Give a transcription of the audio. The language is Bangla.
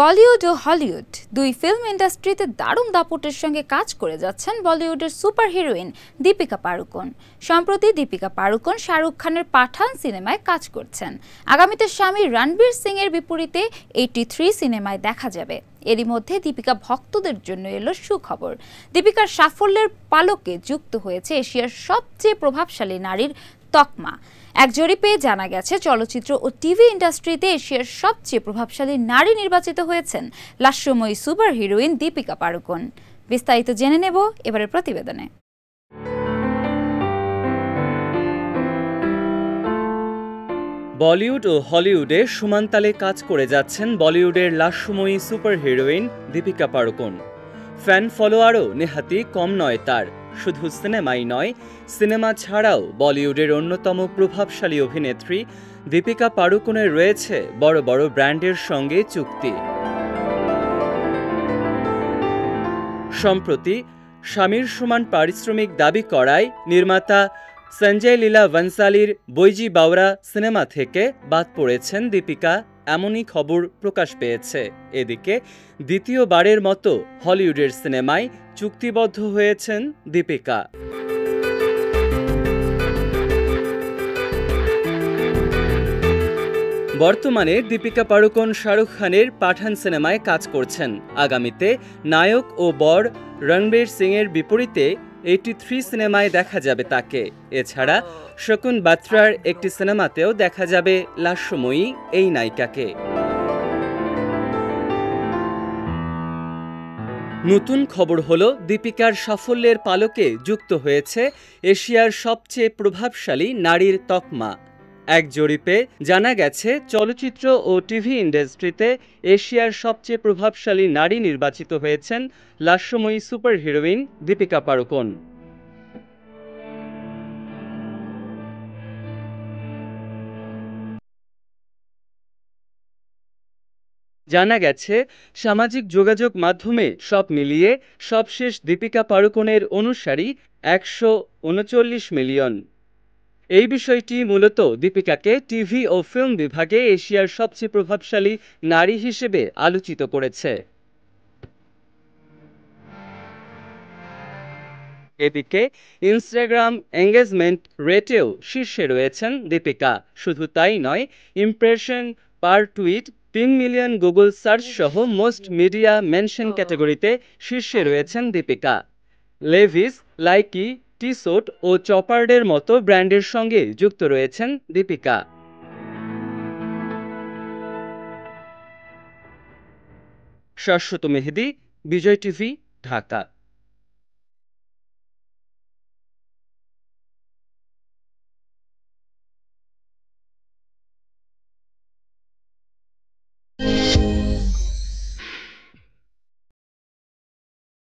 বলিউড ও হলিউড দুই ফিল্ম ইন্ডাস্ট্রিতে দারুণ দাপটের সঙ্গে কাজ করে যাচ্ছেন বলিউডের সুপার হিরোইন দীপিকা পাড়ুকোন। সম্প্রতি দীপিকা পাড়ুকোন শাহরুখ খানের পাঠান সিনেমায় কাজ করছেন। আগামীতে স্বামী রণবীর সিং এর বিপরীতে 83 সিনেমায় দেখা যাবে। এরই মধ্যে দীপিকা ভক্তদের জন্য এলো সুখবর। দীপিকার সাফল্যের পালকে যুক্ত হয়েছে এশিয়ার সবচেয়ে প্রভাবশালী নারীর তকমা। এক জরিপে জানা গেছে চলচ্চিত্র ও টিভি ইন্ডাস্ট্রিতে এশিয়ার সবচেয়ে প্রভাবশালী নারী নির্বাচিত হয়েছেন লাস্যময়ী সুপার হিরোইন দীপিকা পাড়ুকোন। বিস্তারিত জেনে নেব এবারের প্রতিবেদনে। বলিউড ও হলিউডে সমানতালে কাজ করে যাচ্ছেন বলিউডের লাস্যময়ী super heroine Deepika Padukone. Fan ফলোয়ারও নেহাতি কম নয় তার। শুধু সিনেমাই নয়, সিনেমা ছাড়াও বলিউডের অন্যতম প্রভাবশালী অভিনেত্রী দীপিকা পাড়ুকোনের রয়েছে বড় বড় ব্র্যান্ডের সঙ্গে চুক্তি। সম্প্রতি স্বামীর সমান পারিশ্রমিক দাবি করায় নির্মাতা সঞ্জয় লীলা বনসালির বৈজি বাওরা সিনেমা থেকে বাদ পড়েছেন দীপিকা, এমনই খবর প্রকাশ পেয়েছে। এদিকে দ্বিতীয়বারের মতো হলিউডের সিনেমায় চুক্তিবদ্ধ হয়েছেন দীপিকা। বর্তমানে দীপিকা পাড়ুকোন শাহরুখ খানের পাঠান সিনেমায় কাজ করছেন। আগামীতে নায়ক ও বর রণবীর সিং এর বিপরীতে 83 সিনেমায় দেখা যাবে তাকে। এছাড়া শকুন বাত্রার একটি সিনেমাতেও দেখা যাবে লাস্যময়ী এই নায়িকাকে। নতুন খবর হলো দীপিকার সাফল্যের পালকে যুক্ত হয়েছে এশিয়ার সবচেয়ে প্রভাবশালী নারীর তকমা। এক জরিপে জানা গেছে চলচ্চিত্র ও টিভি ইন্ডাস্ট্রিতে এশিয়ার সবচেয়ে প্রভাবশালী নারী নির্বাচিত হয়েছেন লাস্যময়ী সুপার হিরোইন দীপিকা পাড়ুকোন। জানা গেছে সামাজিক যোগাযোগ মাধ্যমে সব মিলিয়ে সবশেষ দীপিকা পাড়ুকোনের অনুসারী 139 মিলিয়ন। এই বিষয়টি মূলত দীপিকাকে টিভি ও ফিল্ম বিভাগে এশিয়ার সবচেয়ে প্রভাবশালী নারী হিসেবে আলোচিত করেছে। এদিকে ইনস্টাগ্রাম এঙ্গেজমেন্ট রেটেও শীর্ষে রয়েছেন দীপিকা। শুধু তাই নয়, ইমপ্রেশন পার টুইট 3 মিলিয়ন, গুগল সার্চ সহ মোস্ট মিডিয়া মেনশন ক্যাটাগরিতে শীর্ষে রয়েছেন দীপিকা। লেভিস, লাইকি, টি-শার্ট ও চপার্ডের মতো ব্র্যান্ডের সঙ্গে যুক্ত রয়েছেন দীপিকা। শাশ্বত মেহেদী, বিজয় টিভি, ঢাকা।